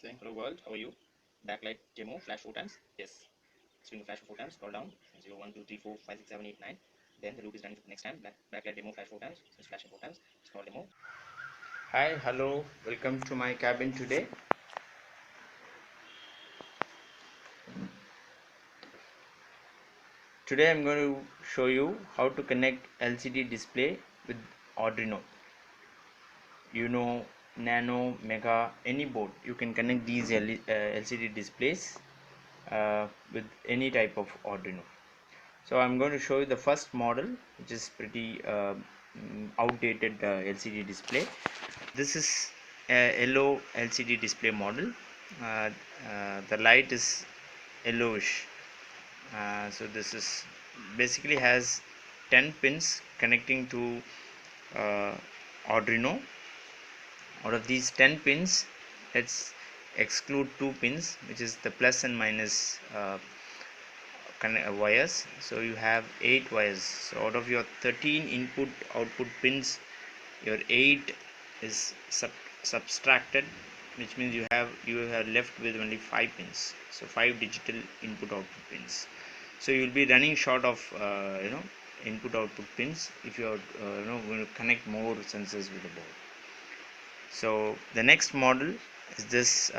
Saying hello world, how are you? Backlight demo, flash 4 times. Yes. Swing the flash 4 times, scroll down. 0, 1, 2, 3, 4, 5, 6, 7, 8, 9. Then the loop is running for the next time. Backlight demo, flash 4 times. So it's flashing 4 times. Scroll demo. Hi, hello, welcome to my cabin today. Today I'm going to show you how to connect LCD display with Arduino. Nano, Mega, any board. You can connect these LCD displays with any type of Arduino. So I'm going to show you the first model, which is pretty outdated LCD display. This is a yellow LCD display model. The light is yellowish. So this is basically has 10 pins connecting to Arduino. Out of these 10 pins, let's exclude 2 pins, which is the plus and minus wires. So you have 8 wires. So out of your 13 input output pins, your 8 is subtracted, which means you have left with only 5 pins. So 5 digital input output pins. So you will be running short of input output pins if you are going to connect more sensors with the board. So the next model is this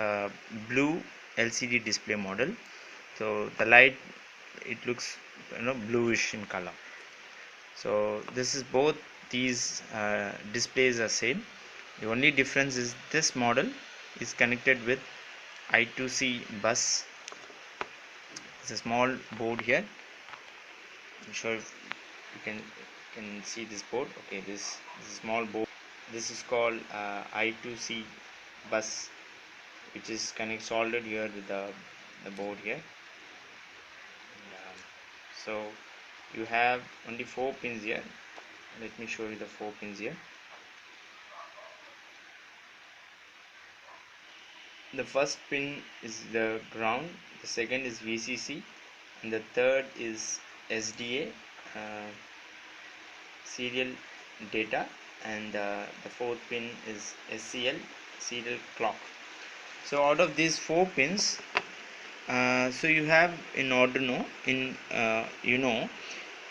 blue LCD display model. So the light, it looks bluish in color. So this is both these displays are same. The only difference is this model is connected with I2C bus. It's a small board here. I'm sure if you can see this board. Okay, this small board. This is called I2C bus, which is soldered here with the board here. So you have only 4 pins here. Let me show you the 4 pins here. The first pin is the ground, the second is VCC, and the third is SDA, serial data, and the fourth pin is SCL, serial clock. So out of these 4 pins, so you have in Arduino,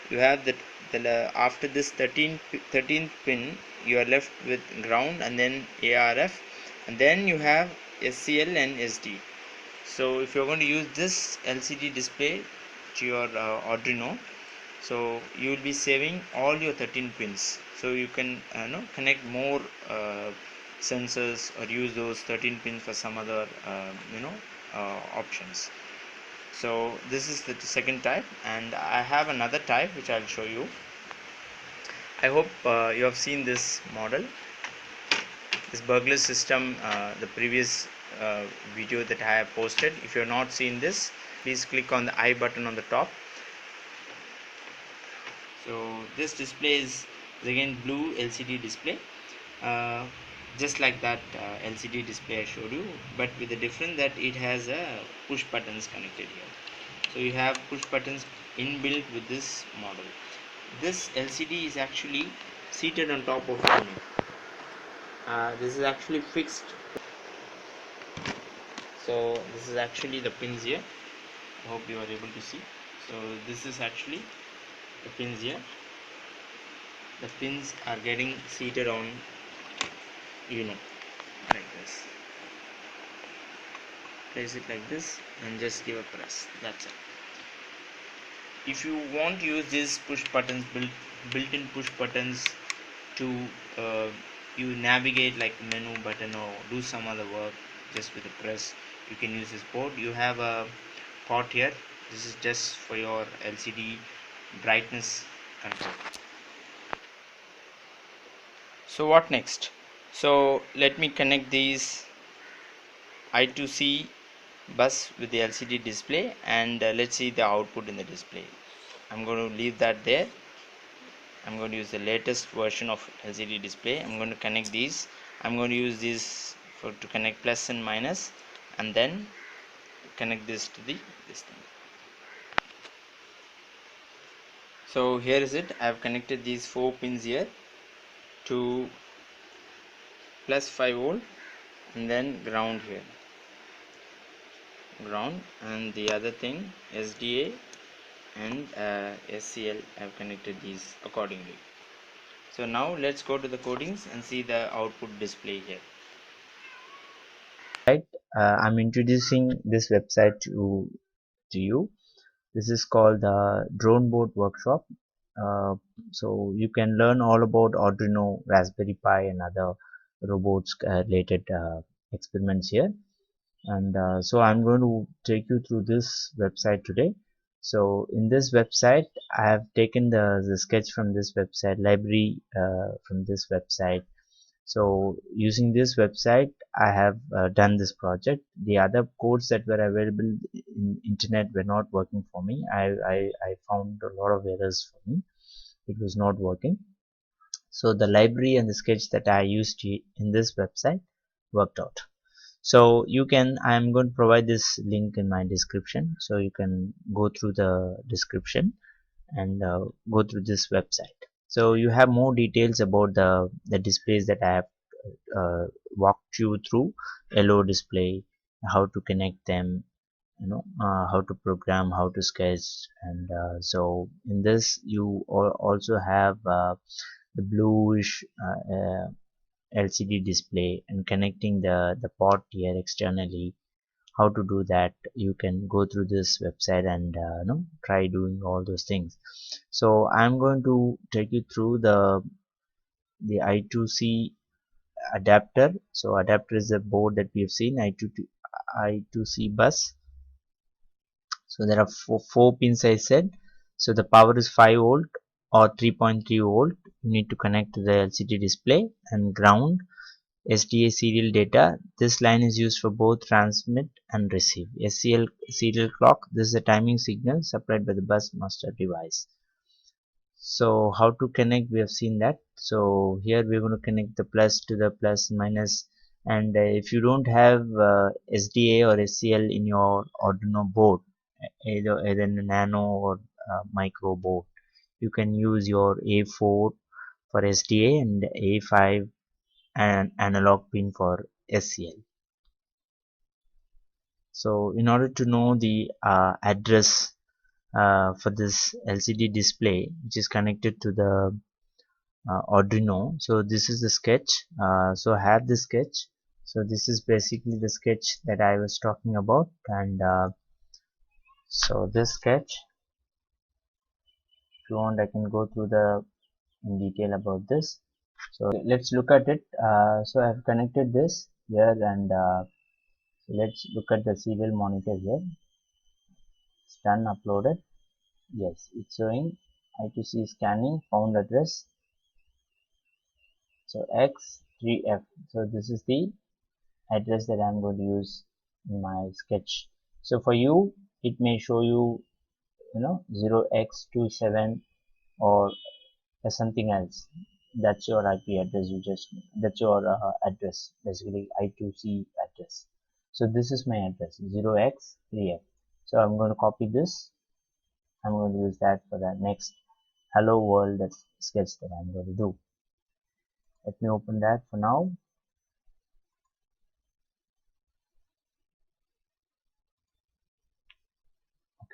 you have after this 13th pin, you are left with ground and then ARF, and then you have SCL and SD. So if you're going to use this LCD display to your Arduino, so you will be saving all your 13 pins. So you can connect more sensors or use those 13 pins for some other options. So this is the second type, and I have another type which I'll show you. I hope you have seen this model, this burglar system, the previous video that I have posted. If you have not seen this, please click on the I button on the top. So this display is again blue LCD display, just like that LCD display I showed you, but with the difference that it has a push buttons connected here. So you have push buttons inbuilt with this model. This LCD is actually seated on top of the unit. This is actually fixed. So this is actually the pins here. I hope you are able to see. So this is actually the pins here. The pins are getting seated on like this. Place it like this and just give a press. That's it. If you want to use these push buttons, built-in push buttons to you navigate like menu button or do some other work just with a press, you can use this board. You have a pot here. This is just for your LCD brightness control. So what next? So let me connect these I2C bus with the LCD display, and let's see the output in the display. I'm going to leave that there. I'm going to use the latest version of LCD display. I'm going to connect these. I'm going to use these to connect plus and minus, and then connect this to this thing. So here is it. I have connected these 4 pins here to plus 5 volt and then ground here. ground, and the other thing SDA and SCL. I've connected these accordingly. So now let's go to the codings and see the output display here. Right, I'm introducing this website to you. This is called the Dronebot workshop. So you can learn all about Arduino, Raspberry Pi, and other robots related experiments here. And so I'm going to take you through this website today. So in this website, I have taken the sketch from this website, library from this website. So using this website, I have done this project. The other codes that were available in internet were not working for me. I found a lot of errors for me. It was not working. So the library and the sketch that I used in this website worked out. So you can, I'm going to provide this link in my description, so you can go through the description and go through this website. So you have more details about the displays that I have walked you through. LO display, how to connect them, how to program, how to sketch. And so in this you also have the bluish LCD display and connecting the port here externally. How to do that, you can go through this website and try doing all those things. So I'm going to take you through the I2C adapter. So adapter is the board that we have seen, I2C bus. So there are four pins I said. So the power is 5 volt or 3.3 volt. You need to connect to the LCD display, and ground, SDA serial data. This line is used for both transmit and receive. SCL serial clock. This is a timing signal supplied by the bus master device. So how to connect, we have seen that. So here we're going to connect the plus to the plus minus. And if you don't have SDA or SCL in your Arduino board, either nano or micro board, you can use your A4 for SDA and A5 and analog pin for SCL. So in order to know the address for this LCD display, which is connected to the Arduino, so this is the sketch. So I have the sketch. So this is basically the sketch that I was talking about. And so this sketch, if you want, I can go through the in detail about this. So let's look at it. So I've connected this here, and let's look at the serial monitor here. It's done, uploaded. Yes, it's showing I2C scanning, found address. So X3F. So this is the address that I'm going to use in my sketch. So for you, it may show you 0x27 or something else. That's your IP address. That's your address, basically I2C address. So this is my address, 0x3f. So I'm going to copy this. I'm going to use that for the next hello world sketch that I'm going to do. Let me open that for now.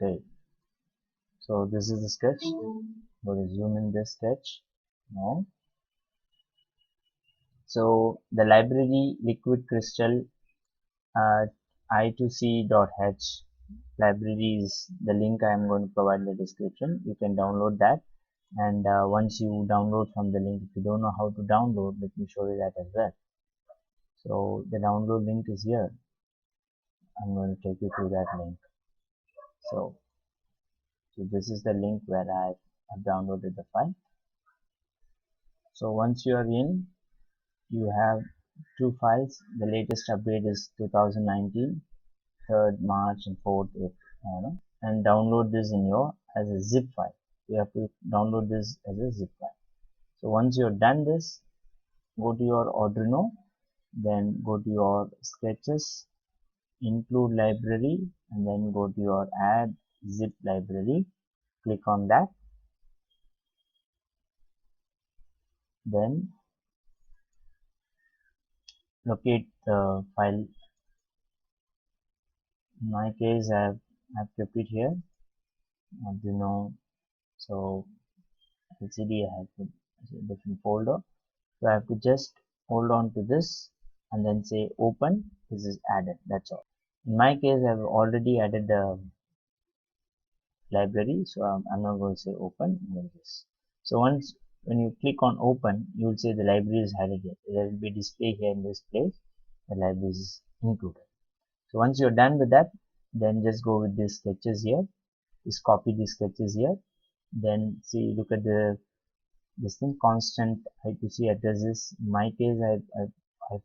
Okay, so this is the sketch. I'm going to zoom in this sketch now. So the library liquid crystal I2C.h library is the link I am going to provide in the description. You can download that, and once you download from the link, if you don't know how to download, let me show you that as well. So the download link is here. I'm going to take you through that link. So this is the link where I have downloaded the file. So once you are in, you have two files. The latest update is 2019, 3rd March and 4th April, and download this in your as a zip file. You have to download this as a zip file. So once you're done this, go to your Arduino, then go to your sketches, include library, and then go to your add zip library. Click on that, then locate the file In my case, I've kept it here. Arduino. So LCD I have put a different folder. So I have to just hold on to this and then say open. This is added. That's all. In my case, I've already added the library, so I'm not going to say open. I'm going to just. So once when you click on open, you will say the library is added here. There will be display here in this place. The library is included. So once you're done with that, then just go with these sketches here. Just copy these sketches here. Then see, look at this thing, constant I2C addresses. In my case, I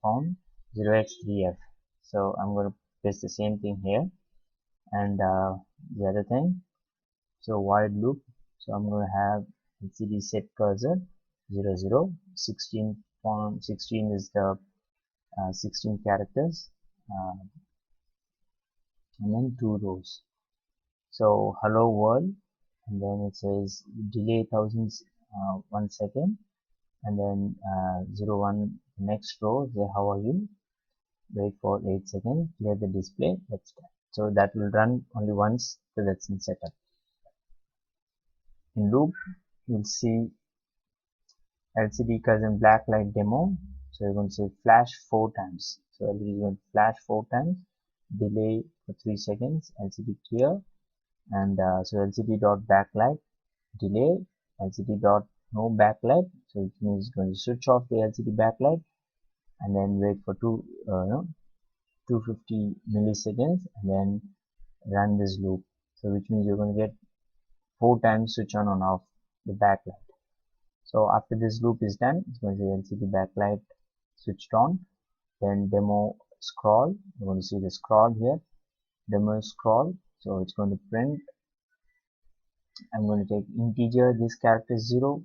found 0x3f. So I'm going to paste the same thing here. And the other thing, so while loop, so I'm going to have LCD set cursor 00, 16 font, 16 is the 16 characters, and then 2 rows. So hello world, and then it says delay thousands 1 second, and then 01 next row, say how are you, wait for 8 seconds, clear the display, that's done. So that will run only once, so that's in setup. In loop, you'll see LCD cousin Backlight demo. So you're going to say flash 4 times. So LCD is going to flash 4 times, delay for 3 seconds, LCD clear, and so LCD dot backlight, delay, LCD dot no backlight. So it means it's going to switch off the LCD backlight and then wait for 250 milliseconds and then run this loop. So which means you're going to get 4 times switch on and off the backlight. So after this loop is done, it's going to say LCD backlight switched on, then demo scroll. You're going to see the scroll here, demo scroll. So it's going to print. I'm going to take integer, this character 0.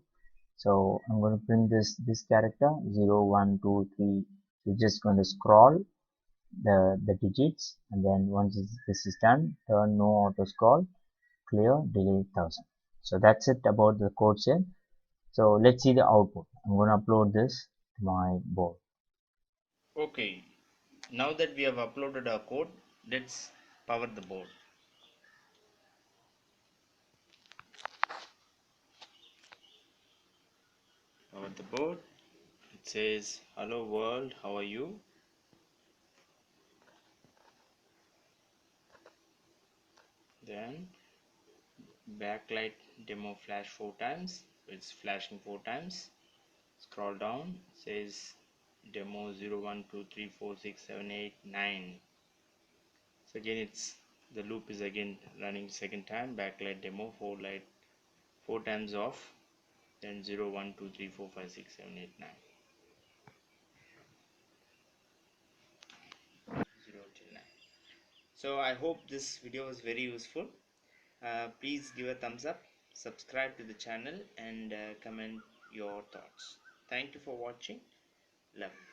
So I'm going to print this character 0, 1, 2, 3. So just going to scroll the digits, and then once this is done, turn no auto scroll, clear, delete 1000. So that's it about the code here. So let's see the output. I'm going to upload this to my board. Okay, now that we have uploaded our code, let's power the board. Power the board. It says hello world, how are you? Then backlight demo flash 4 times, so it's flashing 4 times. Scroll down, says demo 0, 1, 2, 3, 4, 6, 7, 8, 9. So again it's the loop is again running second time, backlight demo 4 times off, then 0, 1, 2, 3, 4, 5, 6, 7, 8, 9. 0 till 9. So I hope this video was very useful. Please give a thumbs up, subscribe to the channel, and comment your thoughts. Thank you for watching. Love.